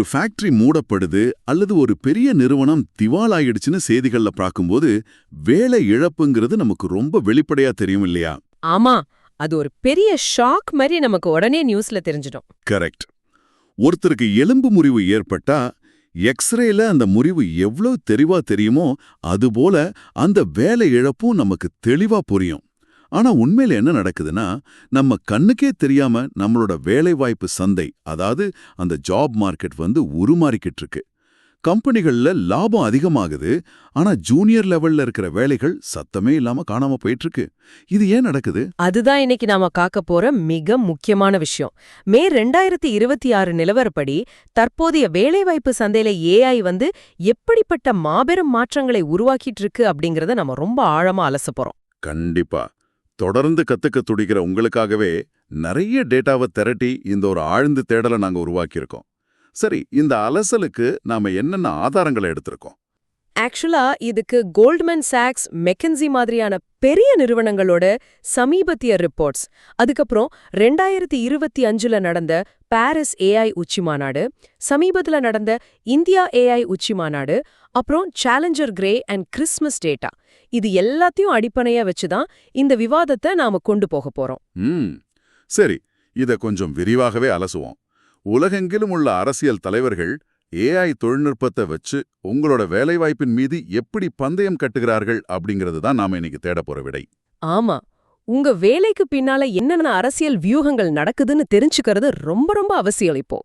Factory மூடப்படுது அல்லது ஒரு பெரிய நிறுவனம் திவாலாயிடுச்சுன்னு செய்திகள்ல பார்க்கும்போது வேலை இழப்புங்கிறது நமக்கு ரொம்ப வெளிப்படையா தெரியும் இல்லையா? ஆமா, அது ஒரு பெரிய ஷாக் மாதிரி நமக்கு உடனே நியூஸ்ல தெரிஞ்சிடும். கரெக்ட். ஒருத்தருக்கு எலும்பு முறிவு ஏற்பட்டா எக்ஸ்ரேல அந்த முறிவு எவ்வளவு தெளிவா தெரியுமோ அதுபோல அந்த வேலை இழப்பும் நமக்கு தெளிவா புரியும். ஆனா உண்மையில என்ன நடக்குதுன்னா, நம்ம கண்ணுக்கே தெரியாம நம்மளோட வேலைவாய்ப்பு சந்தை, அதாவது அந்த ஜாப் மார்க்கெட் உருமாறிக்கிட்டு இருக்கு. கம்பெனிகள்ல லாபம் அதிகமாகுது, ஆனா ஜூனியர் லெவல்ல இருக்கிற வேலைகள் சத்தமே இல்லாம காணாம போயிட்டு இருக்கு. இது ஏன் நடக்குது? அதுதான் இன்னைக்கு நாம காக்க போற மிக முக்கியமான விஷயம். மே 2026 நிலவரப்படி தற்போதைய வேலைவாய்ப்பு சந்தையில ஏஐ எப்படிப்பட்ட மாபெரும் மாற்றங்களை உருவாக்கிட்டு இருக்கு அப்படிங்கறத நம்ம ரொம்ப ஆழமா அலச போறோம். கண்டிப்பா. தொடர்ந்து கத்துக்க துடிக்கிற உங்களுக்காகவே நிறைய டேட்டாவை திரட்டி இந்த ஒரு ஆழ்ந்து தேடலை நாங்க உருவாக்கியிருக்கோம். சரி, இந்த அலசலுக்கு நாம என்னென்ன ஆதாரங்களை எடுத்திருக்கோம்? ஆக்சுவலா இதுக்கு கோல்ட்மேன் சாக்ஸ், மெக்கன்சி மாதிரியான பெரிய நிறுவனங்களோட சமீபத்திய ரிப்போர்ட்ஸ், அதுக்கப்புறம் 2025ல நடந்த பாரிஸ் ஏஐ உச்சி மாநாடு, சமீபத்துல நடந்த இந்தியா ஏஐ உச்சி மாநாடு, அப்புறம் challenger grey and Christmas data, இது எல்லாத்தையும் அடிப்படையா வச்சுதான் இந்த விவாதத்தை நாம கொண்டு போக போறோம். சரி, இத கொஞ்சம் விரிவாகவே அலசுவோம். உலகெங்கிலும் உள்ள அரசியல் தலைவர்கள் ஏஐ தொழில்நுட்பத்தை வச்சு உங்களோட வேலைவாய்ப்பின் மீது எப்படி பந்தயம் கட்டுகிறார்கள் அப்படிங்கிறது தான் நாம இன்னைக்கு தேட போற விடை. ஆமா, உங்க வேலைக்கு பின்னால என்னென்ன அரசியல் வியூகங்கள் நடக்குதுன்னு தெரிஞ்சுக்கிறது ரொம்ப ரொம்ப அவசியம் இப்போ.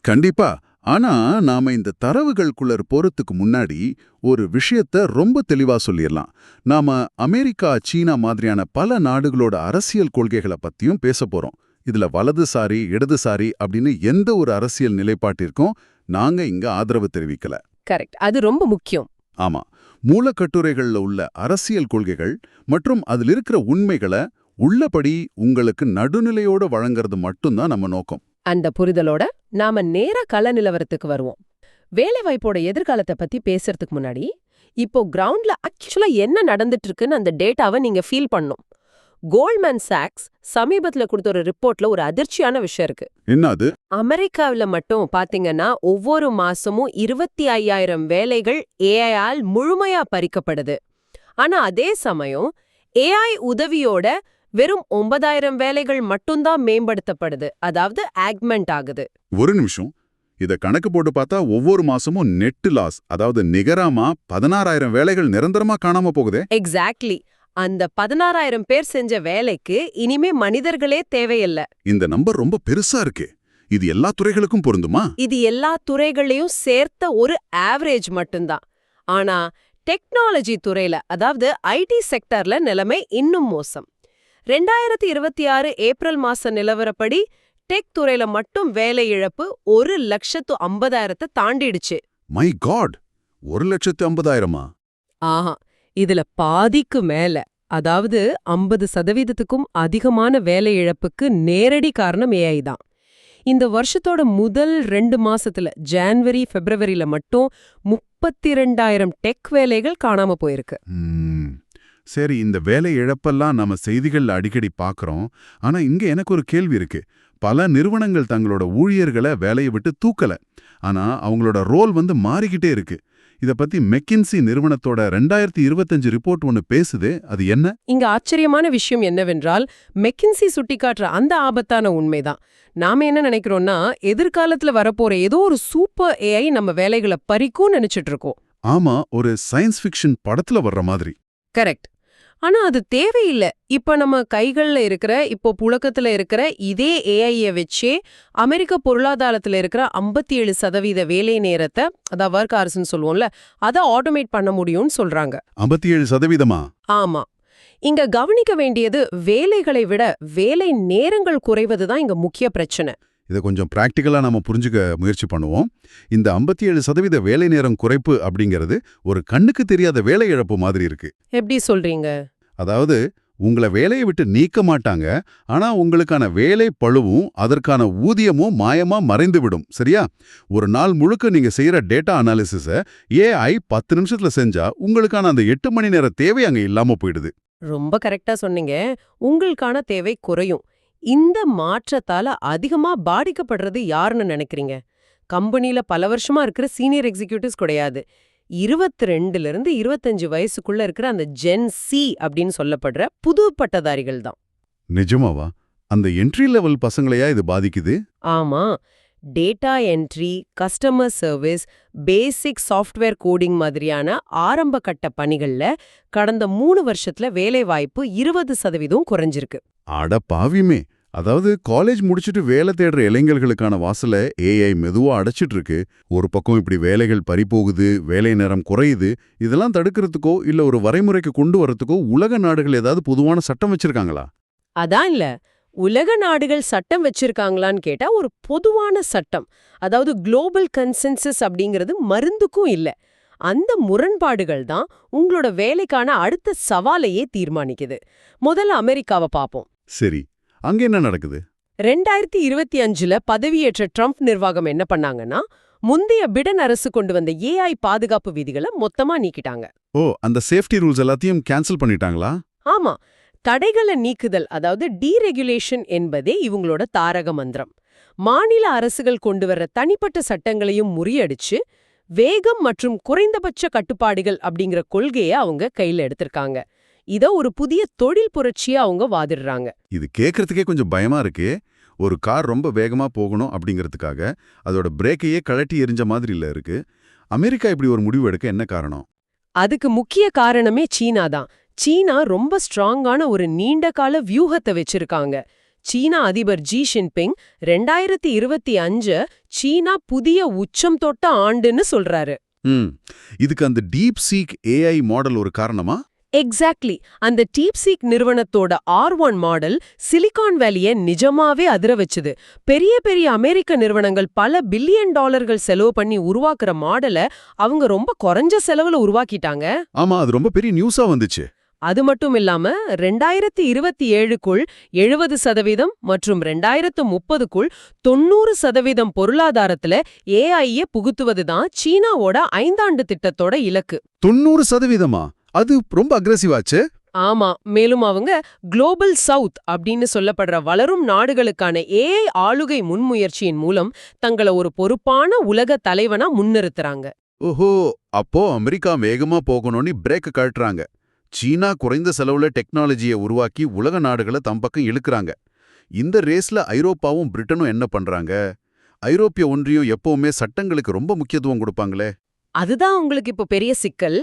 கண்டிப்பா. ஆனா நாம இந்த தரவுகளுக்குள்ள போறதுக்கு முன்னாடி ஒரு விஷயத்த ரொம்ப தெளிவா சொல்லிடலாம். நாம அமெரிக்கா, சீனா மாதிரியான பல நாடுகளோட அரசியல் கொள்கைகளை பத்தியும் பேச போறோம். இதுல வலதுசாரி, இடதுசாரி அப்படின்னு எந்த ஒரு அரசியல் நிலைப்பாட்டிற்கும் நாங்க இங்க ஆதரவு தெரிவிக்கல. கரெக்ட், அது ரொம்ப முக்கியம். ஆமா, மூலக்கட்டுரைகள்ல உள்ள அரசியல் கொள்கைகள் மற்றும் அதில் இருக்கிற உண்மைகளை உள்ளபடி உங்களுக்கு நடுநிலையோட வழங்குறது மட்டும்தான் நம்ம நோக்கம். அந்த புரிதலோட நாம நேரா கள நிலவரத்துக்கு வருவோம். வேலைவாய்ப்போட எதிர்காலத்தை பத்தி பேசுறதுக்கு முன்னாடி இப்போ கிரவுண்ட்ல ஆக்சுவலா என்ன நடந்துட்டு இருக்குன்னு அந்த டேட்டாவை நீங்க ஃபீல் பண்ணும். கோல்ட்மேன் சாக்ஸ் சமீபத்துல கொடுத்த ஒரு ரிப்போர்ட்ல ஒரு அதிர்ச்சியான விஷயம் இருக்கு. என்ன அது? அமெரிக்காவில மட்டும் பாத்தீங்கன்னா ஒவ்வொரு மாசமும் 25,000 வேலைகள் ஏஐயால் முழுமையா பறிக்கப்படுது. ஆனா அதே சமயம் ஏஐ உதவியோட வெறும் 9,000 வேலைகள் மட்டும்தான் மேம்படுத்தப்படுது, அதாவது ஆக்மெண்ட் ஆகுது. ஒரு நிமிஷம், இத கணக்கு போட்டு பார்த்தா ஒவ்வொரு மாசமும் நெட் லாஸ், அதாவது நிகரமா 16,000 வேலைகள் நிரந்தரமா காணாம போகுதே. எக்ஸாக்ட்லி. அந்த 16,000 பேர் செஞ்ச வேலைக்கு இனிமே மனிதர்களே தேவையில்ல. இந்த நம்பர் ரொம்ப பெருசா இருக்கு. இது எல்லா துறைகளுக்கும் பொருந்துமா? இது எல்லா துறைகளையும் சேர்த்த ஒரு ஆவரேஜ் மட்டும்தான். ஆனா டெக்னாலஜி துறையில, அதாவது ஐடி செக்டர்ல நிலைமை இன்னும் மோசம். 2026 ஏப்ரல் மாச நிலவரப்படி டெக் துறையில மட்டும் வேலை இழப்பு 1,50,000 தாண்டிடுச்சு. My God, 1,50,000? ஆஹா, இதுல பாதிக்கு மேல, அதாவது 50%க்கும் அதிகமான வேலை இழப்புக்கு நேரடி காரணம் ஏஐ தான். இந்த வருஷத்தோட முதல் 2 மாசத்துல ஜான்வரி, பிப்ரவரியில மட்டும் 32,000 டெக் வேலைகள் காணாம போயிருக்கு. சரி, இந்த வேலை இழப்பெல்லாம் நம்ம செய்திகள்ல அடிக்கடி பார்க்கறோம். ஆனா இங்க எனக்கு ஒரு கேள்வி இருக்கு. பல நிறுவனங்கள் தங்களோட ஊழியர்களை வேலையை விட்டு தூக்கல, ஆனா அவங்களோட ரோல் மாறிக்கிட்டே இருக்கு. இத பத்தி மெக்கின்சி நிறுவனத்தோட 2025 ரிப்போர்ட் ஒன்னு பேசுது. அது என்ன? இங்க ஆச்சரியமான விஷயம் என்னவென்றால், மெக்கின்சி சுட்டிக்காட்டுற அந்த ஆபத்தான உண்மைதான். நாம என்ன நினைக்கிறோம்னா, எதிர்காலத்துல வரப்போற ஏதோ ஒரு சூப்பர் ஏஐ நம்ம வேலைகளை பறிக்கும்னு நினைச்சிட்டு இருக்கோம். ஆமா, ஒரு சயின்ஸ் ஃபிக்ஷன் படத்துல வர்ற மாதிரி. கரெக்ட். ஆனா அது தேவையில்லை. இப்ப நம்ம கைகள்ல இருக்கிற, இப்போ புழக்கத்துல இருக்கிற இதே ஏஐய வச்சே அமெரிக்க பொருளாதாரத்துல இருக்கிற 57% வேலை நேரத்தை, அதாவது ஒர்க் ஹவர்ஸ்னு சொல்லுவோம்ல, அதை ஆட்டோமேட் பண்ண முடியும்னு சொல்றாங்க. 57%? ஆமா. இங்க கவனிக்க வேண்டியது வேலைகளை விட வேலை நேரங்கள் குறைவதுதான் இங்க முக்கிய பிரச்சனை. இதை கொஞ்சம் பிராக்டிக்கலா நம்ம புரிஞ்சுக்க முயற்சி பண்ணுவோம். இந்த 57% வேலை நேரம் குறைப்பு அப்படிங்கிறது ஒரு கண்ணுக்கு தெரியாத வேலை இழப்பு மாதிரி இருக்கு. எப்படி சொல்றீங்க? அதாவது உங்களை வேலையை விட்டு நீக்க மாட்டாங்க, ஆனா உங்களுக்கான வேலை பளுவும் அதற்கான ஊதியமும் மாயமா மறைந்து விடும். சரியா? ஒரு நாள் முழுக்க நீங்க செய்யற டேட்டா அனாலிசிஸ ஏஐ 10 நிமிஷத்துல செஞ்சா உங்களுக்கான அந்த 8 மணி நேர தேவை அங்க இல்லாம போயிடுது. ரொம்ப கரெக்டா சொன்னீங்க. உங்களுக்கான தேவை குறையும். இந்த மாற்றத்தால அதிகமா பாதிக்கப்படுறது யாருன்னு நினைக்கிறீங்க? கம்பெனில பல வருஷமா இருக்கிற சீனியர் எக்ஸிகியூட்டிவ்ஸ் கிடையாது. 22ல இருந்து 25 வயசுக்குள்ள இருக்கிற அந்த ஜென் சி அப்படின்னு சொல்லப்படுற புது பட்டதாரிகள் தான். நிஜமாவா? அந்த என்ட்ரி லெவல் பசங்களையா இது பாதிக்குது? ஆமா, டேட்டா என்ட்ரி, கஸ்டமர் சர்வீஸ், பேசிக் சாஃப்ட்வேர் கோடிங் மாதிரியான ஆரம்ப கட்ட பணிகள்ல கடந்த 3 வருஷத்துல வேலைவாய்ப்பு 20% குறைஞ்சிருக்கு. அட பாவிமே! அதாவது காலேஜ் முடிச்சுட்டு வேலை தேடுற இளைஞர்களுக்கான வாசலை ஏஐ மெதுவா அடைச்சிட்டு இருக்கு. ஒரு பக்கம் இப்படி வேலைகள் பறிபோகுது, வேலை நேரம் குறையுது. இதெல்லாம் தடுக்கிறதுக்கோ இல்ல ஒரு வரைமுறைக்கு கொண்டு வரதுக்கோ உலக நாடுகள் ஏதாவது பொதுவான சட்டம் வச்சிருக்காங்களா? அதான் இல்ல, உலக நாடுகள் சட்டம் வச்சிருக்காங்களான்னு கேட்டா ஒரு பொதுவான சட்டம், அதாவது குளோபல் கன்சென்சஸ் அப்படிங்கிறது மருந்துக்கும் இல்ல. அந்த முரண்பாடுகள் தான் உங்களோட வேலைக்கான அடுத்த சவாலையே தீர்மானிக்குது. முதல்ல அமெரிக்காவை பார்ப்போம். சரி, அங்க என்ன நடக்குது? 2025ல பதவியேற்ற ட்ரம்ப் நிர்வாகம் என்ன பண்ணாங்கன்னா, முந்தைய பிடன் அரசு கொண்டு வந்த ஏஐ பாதுகாப்பு விதிகளை மொத்தமா நீக்கிட்டாங்க. ஓ, அந்த சேஃப்டி ரூல்ஸ் எல்லாத்தையும் கேன்சல் பண்ணிட்டாங்களா? ஆமா, தடைகளை நீக்குதல், அதாவது டீரெகுலேஷன் என்பதே இவங்களோட தாரக மந்திரம். மாநில அரசுகள் கொண்டு வர்ற தனிப்பட்ட சட்டங்களையும் முறியடிச்சு வேகம் மற்றும் குறைந்தபட்ச கட்டுப்பாடுகள் அப்படிங்கிற கொள்கையை அவங்க கையில எடுத்திருக்காங்க. இத ஒரு புதிய தொழில் புரட்சியா அவங்க வாதிடுறாங்க. இது கேட்கறதுக்கே கொஞ்சம் பயமா இருக்கே. ஒரு கார் ரொம்ப வேகமா போகணும் அப்படிங்கிறதுக்காக அதோட பிரேக்கையே கழட்டி எறிஞ்ச மாதிரி இல்ல இருக்கு. அமெரிக்கா இப்படி ஒரு முடிவு எடுக்க என்ன காரணம்? அதுக்கு முக்கிய காரணமே சீனா தான். சீனா ரொம்ப ஸ்ட்ராங்கான ஒரு நீண்ட கால வியூகத்தை வச்சிருக்காங்க. சீனா அதிபர் ஜி ஷின்பிங் 2025 சீனா புதிய உச்சம் தொட்ட ஆண்டுன்னு சொல்றாரு. இதுக்கு அந்த டீப் சீக் ஏஐ மாடல் ஒரு காரணமா? எக்ஸாக்ட்லி. அந்த டீப்சீக் நிறுவனத்தோட R1 மாடல் சிலிகான் வேலியை நிஜமாவே அதிர வச்சுது. பெரிய பெரிய அமெரிக்க நிறுவனங்கள் பல பில்லியன் டாலர்கள் செலவு பண்ணி உருவாக்குற மாடலை அவங்க ரொம்ப குறைஞ்ச செலவுல உருவாக்கிட்டாங்க. ஆமா, அது ரொம்ப பெரிய நியூஸா வந்துச்சு. அது மட்டும் இல்லாம 2027க்குள் 70% மற்றும் 2030க்குள் 90% பொருளாதாரத்துல ஏஐய புகுத்துவதுதான் சீனாவோட 5ஆண்டு திட்டத்தோட இலக்கு. 90%? அது ரொம்ப அக்ரெசிவாச்சு. ஆமா, மேலும் அவங்க குளோபல் சவுத் அப்படின்னு சொல்லப்படுற வளரும் நாடுகளுக்கான ஏஐ ஆளுகை முன்முயற்சியின் மூலம் தங்களை ஒரு பொறுப்பான உலக தலைவனா முன்னிறுத்துறாங்க. ஓஹோ, அப்போ அமெரிக்கா வேகமா போகணும்னு பிரேக் கழட்டுறாங்க. சீனா குறைந்த செலவுல டெக்னாலஜியை உருவாக்கி உலக நாடுகளை தம் பக்கம் இழுக்கிறாங்க. இந்த ரேஸ்ல ஐரோப்பாவும் பிரிட்டனும் என்ன பண்றாங்க? ஐரோப்பிய ஒன்றியம் எப்பவுமே சட்டங்களுக்கு ரொம்ப முக்கியத்துவம் கொடுப்பாங்களே. அதுதான் உங்களுக்கு இப்போ பெரிய சிக்கல்.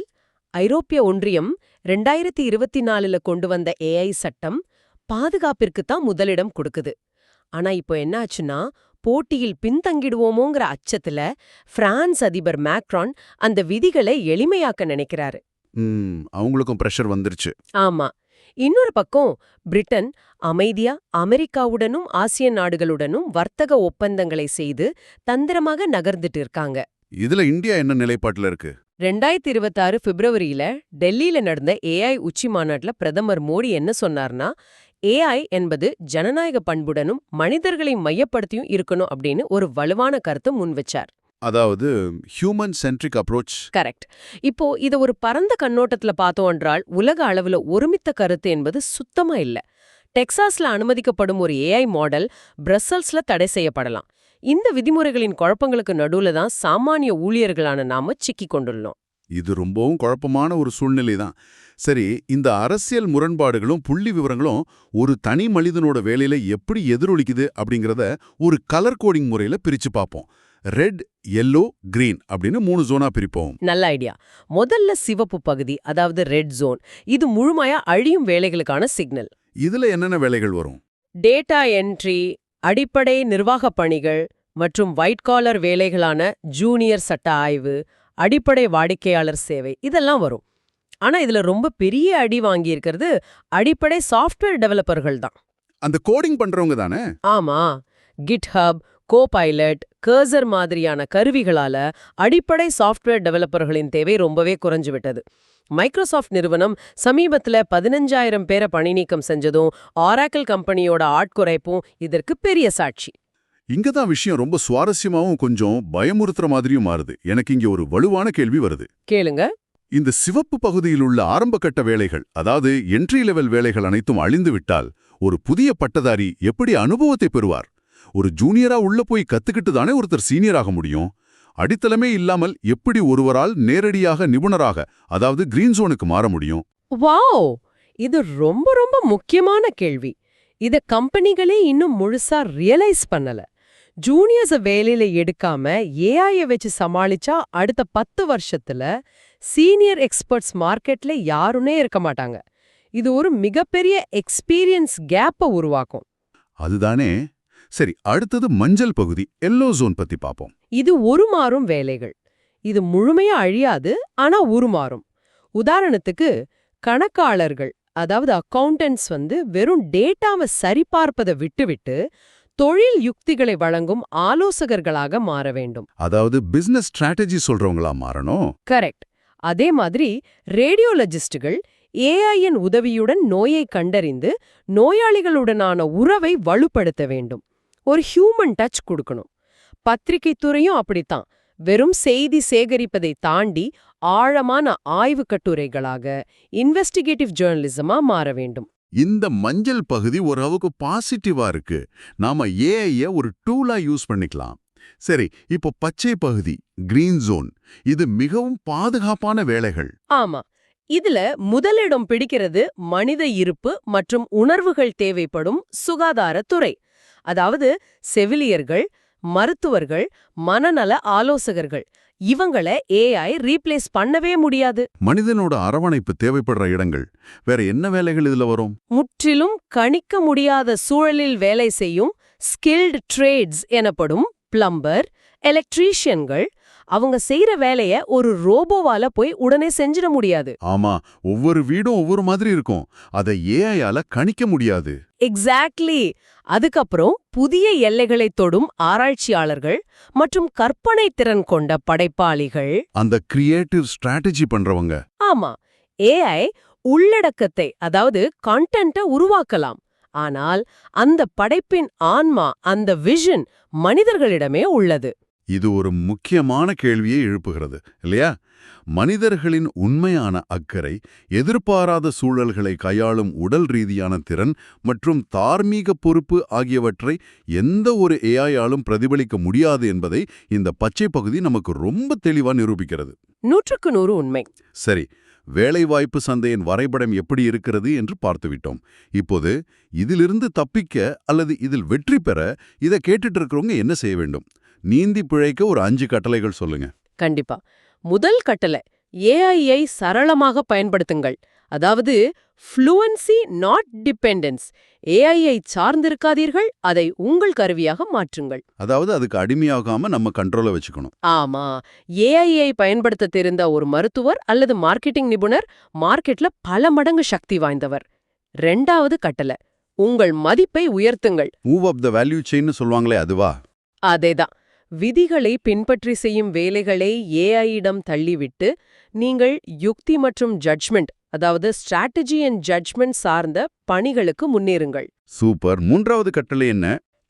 ஐரோப்பிய ஒன்றியம் 2024ல கொண்டு வந்த ஏஐ சட்டம் பாதுகாப்பிற்கு தான் முதலிடம் கொடுக்குது. ஆனா இப்போ என்னாச்சுன்னா, போட்டியில் பின்தங்கிடுவோமோங்கிற அச்சத்துல பிரான்ஸ் அதிபர் மேக்ரான் அந்த விதிகளை எளிமையாக்க நினைக்கிறாரு. அவங்களுக்கும் பிரஷர் வந்துருச்சு. ஆமா. இன்னொரு பக்கம் பிரிட்டன் அமைதியா அமெரிக்காவுடனும் ஆசிய நாடுகளுடனும் வர்த்தக ஒப்பந்தங்களை செய்து தந்திரமாக நகர்ந்துட்டு இருக்காங்க. இதுல இந்தியா என்ன நிலைப்பாட்டுல இருக்கு? 2026 பிப்ரவரியில டெல்லியில நடந்த ஏஐ உச்சி மாநாட்டுல பிரதமர் மோடி என்ன சொன்னார்னா, ஏஐ என்பது ஜனநாயக பண்புடனும் மனிதர்களை மையப்படுத்தியும் இருக்கணும் அப்படின்னு ஒரு வலுவான கருத்தை முன் வச்சார். அதாவது ஹியூமன் சென்ட்ரிக் அப்ரோச். கரெக்ட். இப்போ இத ஒரு பரந்த கண்ணோட்டத்துல பார்த்தோம் என்றால் உலக அளவுல ஒருமித்த கருத்து என்பது சுத்தமா இல்ல. டெக்சாஸ்ல அனுமதிக்கப்படும் ஒரு ஏஐ மாடல் பிரசல்ஸ்ல தடை செய்யப்படலாம். இந்த விதிமுறைகளின் குழப்பங்களுக்கு நடுவுல தான் சாமானிய ஊழியர்களான நாம சிக்கிக் கொண்டுள்ளோம். இது ரொம்பவும் குழப்பமான ஒரு சூழ்நிலை தான். சரி, இந்த அரசியல் முரண்பாடுகளும் புள்ளி விவரங்களும் ஒரு தனி மனிதனோட வேலையில எப்படி எதிரொலிக்குது அப்படிங்கறத ஒரு கலர் கோடிங் முறையில பிரிச்சு பார்ப்போம். ரெட், எல்லோ, கிரீன் அப்படின்னு 3 ஜோனா பிரிப்போம். நல்ல ஐடியா. முதல்ல சிவப்பு பகுதி, அதாவது ரெட் ஜோன். இது முழுமையா அழியும் வேலைகளுக்கான சிக்னல். இதுல என்னென்ன வேலைகள் வரும்? டேட்டா என்ட்ரி, அடிப்படை நிர்வாகப் பணிகள் மற்றும் ஒயிட் காலர் வேலைகளான ஜூனியர் சட்ட ஆய்வு, அடிப்படை வாடிக்கையாளர் சேவை இதெல்லாம் வரும். ஆனா இதுல ரொம்ப பெரிய அடி வாங்கியிருக்கிறது அடிப்படை சாஃப்ட்வேர் டெவலப்பர்கள் தான். அந்த கோடிங் பண்றவங்க தானே? ஆமா. கிட்ஹப், கோபைலட், கர்சர் மாதிரியான கருவிகளால அடிப்படை சாஃப்ட்வேர் டெவலப்பர்களின் தேவை ரொம்பவே குறைஞ்சு விட்டது. மைக்ரோசாஃப்ட் நிறுவனம் சமீபத்துல 15,000 பேரை பணிநீக்கம் செஞ்சதும் ஆராக்கிள் கம்பெனியோட ஆட்குறைப்பும் இதற்கு பெரிய சாட்சி. இங்கதான் விஷயம் ரொம்ப சுவாரஸ்யமாவும் கொஞ்சம் பயமுறுத்துற மாதிரியும் மாறுது. எனக்கு இங்க ஒரு வலுவான கேள்வி வருது. கேளுங்க. இந்த சிவப்பு பகுதியில் உள்ள ஆரம்பகட்ட வேலைகள், அதாவது என்ட்ரி லெவல் வேலைகள் அனைத்தும் அழிந்து விட்டால் ஒரு புதிய பட்டதாரி எப்படி அனுபவத்தை பெறுவார்? ஒரு ஜூனியரா உள்ள போய் கத்துக்கிட்டு தானே ஒருத்தர் சீனியர் ஆக முடியும். அடித்தளமே இல்லாமல் எப்படி ஒருவரால் நேரடியாக நிபுணராக, அதாவது கிரீன் ஜோனுக்கு மாற முடியும்? வாவ், இது ரொம்ப ரொம்ப முக்கியமான கேள்வி. இத கம்பெனிகளே இன்னும் முழுசா ரியலைஸ் பண்ணல. ஜூனியர்ஸ வேலையில எடுக்காம ஏஐய வச்சு சமாளிச்சா அடுத்த 10 வருஷத்துல சீனியர் எக்ஸ்பர்ட்ஸ் மார்க்கெட்ல யாருமே இருக்க மாட்டாங்க. இது ஒரு மிகப்பெரிய எக்ஸ்பீரியன்ஸ் கேப்ப உருவாக்கும். அதுதானே. சரி, அடுத்தது மஞ்சள் பகுதி, எல்லோ ஜோன் பத்தி பாப்போம். இது உருமாறும் வேலைகள். இது முழுமையா அழியாது, ஆனா உருமாறும். உதாரணத்துக்கு கணக்காளர்கள், அதாவது அக்கவுண்டன்ட்ஸ் வெறும் டேட்டாவை சரிபார்ப்பதை விட்டுவிட்டு தொழில் யுக்திகளை வழங்கும் ஆலோசகர்களாக மாற வேண்டும். அதாவது பிசினஸ் ஸ்ட்ராட்டஜி சொல்றவங்களா மாறணும். கரெக்ட். அதே மாதிரி ரேடியோலஜிஸ்டுகள் ஏஐயின் உதவியுடன் நோயை கண்டறிந்து நோயாளிகளுடனான உறவை வலுப்படுத்த வேண்டும். ஒரு ஹியூமன் டச் கொடுக்கணும். பத்திரிகை துறையும் அப்படித்தான். வெறும் செய்தி சேகரிப்பதை தாண்டி ஆழமான ஆய்வு கட்டுரைகளாக இன்வெஸ்டிகேட்டிவ் ஜேர்னலிசமா மாற வேண்டும். இந்த மஞ்சள் பகுதி ஓரளவுக்கு பாசிட்டிவா இருக்கு. நாம ஏஐய ஒரு டூலா யூஸ் பண்ணிக்கலாம். சரி, இப்போ பச்சை பகுதி, கிரீன் ஜோன், இது மிகவும் பாதுகாப்பான வேலைகள். ஆமா, இதுல முதலிடம் பிடிக்கிறது மனித இருப்பு மற்றும் உணர்வுகள் தேவைப்படும் சுகாதாரத்துறை. அதாவது செவிலியர்கள், மருத்துவர்கள், மனநல ஆலோசகர்கள். இவங்கள ஏஐ ரீப்ளேஸ் பண்ணவே முடியாது. மனிதனோட அரவணைப்பு தேவைப்படுற இடங்கள், வேற என்ன வேலைகள் இதுல வரும்? முற்றிலும் கணிக்க முடியாத சூழலில் வேலை செய்யும் ஸ்கில்டு ட்ரேட்ஸ் எனப்படும் பிளம்பர், எலக்ட்ரீஷியன்கள். அவங்க செய்யற வேலைய ஒரு ரோபோவால போய் உடனே செஞ்சிட முடியாது. ஆமா, ஒவ்வொரு வீடும் ஒவ்வொரு மாதிரி இருக்கும். அதை ஏஐயால கணிக்க முடியாது. எக்ஸாக்ட்லி. அதுக்கப்புறம் புதிய எல்லைகளை தொடும் ஆராய்ச்சியாளர்கள் மற்றும் கற்பனை திறன் கொண்ட படைப்பாளிகள். அந்த கிரியேட்டிவ் ஸ்ட்ராட்டஜி பண்றவங்க. ஆமா, ஏஐ உள்ளடக்கத்தை, அதாவது கண்டென்ட்டை உருவாக்கலாம். ஆனால் அந்த படைப்பின் ஆன்மா, அந்த விஷன் மனிதர்களிடமே உள்ளது. இது ஒரு முக்கியமான கேள்வியை எழுப்புகிறது இல்லையா? மனிதர்களின் உண்மையான அக்கறை, எதிர்பாராத சூழல்களை கையாளும் உடல் ரீதியான திறன் மற்றும் தார்மீக பொறுப்பு ஆகியவற்றை எந்த ஒரு ஏஐயாலும் பிரதிபலிக்க முடியாது என்பதை இந்த பச்சை பகுதி நமக்கு ரொம்ப தெளிவா நிரூபிக்கிறது. 100க்கு 100 உண்மை. சரி, வேலைவாய்ப்பு சந்தையின் வரைபடம் எப்படி இருக்கிறது என்று பார்த்துவிட்டோம். இப்போது இதிலிருந்து தப்பிக்க அல்லது இதில் வெற்றி பெற இதை கேட்டுட்டு இருக்கிறவங்க என்ன செய்ய வேண்டும்? நீந்தி பிழைக்க ஒரு 5 கட்டளைகள் சொல்லுங்க. கண்டிப்பா. முதல் கட்டளை, ஏஐயை சரளமாக பயன்படுத்துங்கள். அதாவது ஃப்ளூவன்சி நாட் டிபெண்டன்ஸ். ஏஐயை சார்ந்திருக்காதீர்கள், அதை உங்கள் கருவியாக மாற்றுங்கள். அதாவது அதுக்கு அடிமையாகாம நம்ம கண்ட்ரோல வச்சுக்கணும். ஆமா, ஏஐயை பயன்படுத்த தெரிந்த ஒரு மருத்துவர் அல்லது மார்க்கெட்டிங் நிபுணர் மார்க்கெட்ல பல மடங்கு சக்தி வாய்ந்தவர். 2வது கட்டளை, உங்கள் மதிப்பை உயர்த்துங்கள். மூவ் அப் த வேல்யூ செயின்னு சொல்லுவாங்களே, அதுவா? அதேதான். விதிகளை பின்பற்றி செய்யும் வேலைகளை ஏஐயிடம் தள்ளிவிட்டு நீங்கள் யுக்தி மற்றும் ஜட்ஜ்மெண்ட், அதாவது ஸ்ட்ராட்டஜி அண்ட் ஜட்ஜ்மெண்ட் சார்ந்த பணிகளுக்கு முன்னேறுங்கள். சூப்பர். 3வது கட்டளை என்ன?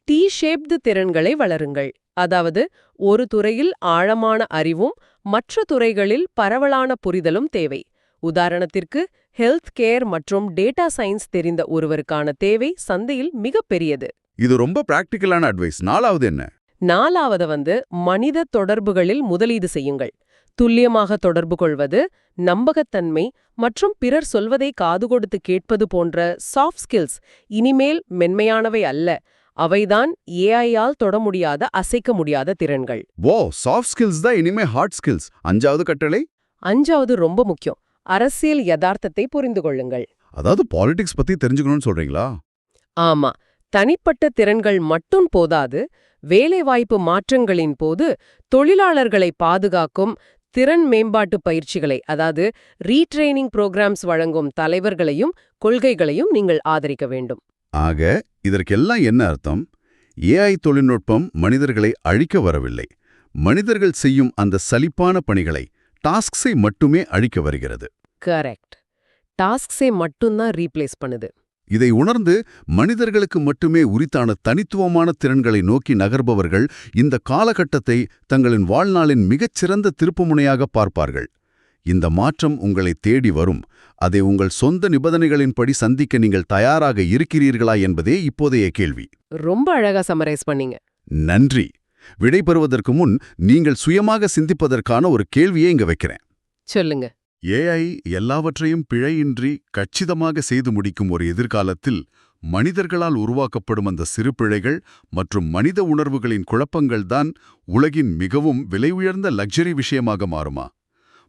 டி ஷேப்டு திறன்களை வளருங்கள். அதாவது ஒரு துறையில் ஆழமான அறிவும் மற்ற துறைகளில் பரவலான புரிதலும் தேவை. உதாரணத்திற்கு ஹெல்த் கேர் மற்றும் டேட்டா சயின்ஸ் தெரிந்த ஒருவருக்கான தேவை சந்தையில் மிகப்பெரியது. இது ரொம்ப பிராக்டிக்கலான அட்வைஸ். 4வது என்ன? 4வது மனித தொடர்புகளில் முதலீடு செய்யுங்கள். துல்லியமாக தொடர்பு கொள்வது, நம்பகத்தன்மை மற்றும் பிறர் சொல்வதை காது கொடுத்து கேட்பது போன்ற சாஃப்ட் ஸ்கில்ஸ் இனிமேல் மென்மையானவை அல்ல. அவைதான் ஏஐயால் தொட முடியாத, அசைக்க முடியாத திறன்கள். ஓ, சாஃப்ட் ஸ்கில்ஸ் தான் இனிமே ஹார்ட் ஸ்கில்ஸ். 5வது கட்டளை? 5வது ரொம்ப முக்கியம். அரசியல் யதார்த்தத்தை புரிந்து கொள்ளுங்கள். அதாவது பாலிடிக்ஸ் பத்தி தெரிஞ்சுக்கணும்னு சொல்றீங்களா? ஆமா, தனிப்பட்ட திறன்கள் மட்டும் போதாது. வேலைவாய்ப்பு மாற்றங்களின் போது தொழிலாளர்களை பாதுகாக்கும் திறன் மேம்பாட்டு பயிற்சிகளை, அதாவது ரீட்ரெய்னிங் புரோகிராம்ஸ் வழங்கும் தலைவர்களையும் கொள்கைகளையும் நீங்கள் ஆதரிக்க வேண்டும். ஆக இதற்கெல்லாம் என்ன அர்த்தம்? ஏஐ தொழில்நுட்பம் மனிதர்களை அழிக்க வரவில்லை. மனிதர்கள் செய்யும் அந்த சலிப்பான பணிகளை, டாஸ்க்ஸை மட்டுமே அழிக்க வருகிறது. கரெக்ட். டாஸ்க்ஸை மட்டும்தான் ரீப்ளேஸ் பண்ணுது. இதை உணர்ந்து மனிதர்களுக்கு மட்டுமே உரித்தான தனித்துவமான திறன்களை நோக்கி நகர்பவர்கள் இந்த காலகட்டத்தை தங்களின் வாழ்நாளின் மிகச்சிறந்த திருப்புமுனையாக பார்ப்பார்கள். இந்த மாற்றம் உங்களை தேடி வரும். அதை உங்கள் சொந்த நிபந்தனைகளின்படி சந்திக்க நீங்கள் தயாராக இருக்கிறீர்களா என்பதே இப்போதைய கேள்வி. ரொம்ப அழகா சம்மரைஸ் பண்ணீங்க. நன்றி. விடை பெறுவதற்கு முன் நீங்கள் சுயமாக சிந்திப்பதற்கான ஒரு கேள்வியை இங்க வைக்கிறேன். சொல்லுங்க. ஏஐ எல்லாவற்றையும் பிழையின்றி கச்சிதமாக செய்து முடிக்கும் ஒரு எதிர்காலத்தில் மனிதர்களால் உருவாக்கப்படும் அந்த சிறு பிழைகள் மற்றும் மனித உணர்வுகளின் குழப்பங்கள்தான் உலகின் மிகவும் விலை உயர்ந்த லக்ஸரி விஷயமாக மாறுமா?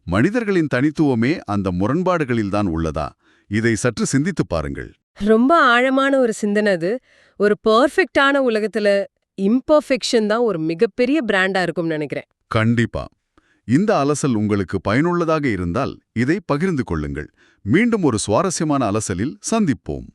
மனிதர்களின் தனித்துவமே அந்த முரண்பாடுகளில்தான் உள்ளதா? இதை சற்று சிந்தித்துப் பாருங்கள். ரொம்ப ஆழமான ஒரு சிந்தனை அது. ஒரு பெர்ஃபெக்ட்டான உலகத்துல இம்பர்ஃபெக்ஷன் தான் ஒரு மிகப்பெரிய பிராண்டா இருக்கும்னு நினைக்கிறேன். கண்டிப்பா. இந்த அலசல் உங்களுக்கு பயனுள்ளதாக இருந்தால் இதை பகிர்ந்து கொள்ளுங்கள். மீண்டும் ஒரு சுவாரஸ்யமான அலசலில் சந்திப்போம்.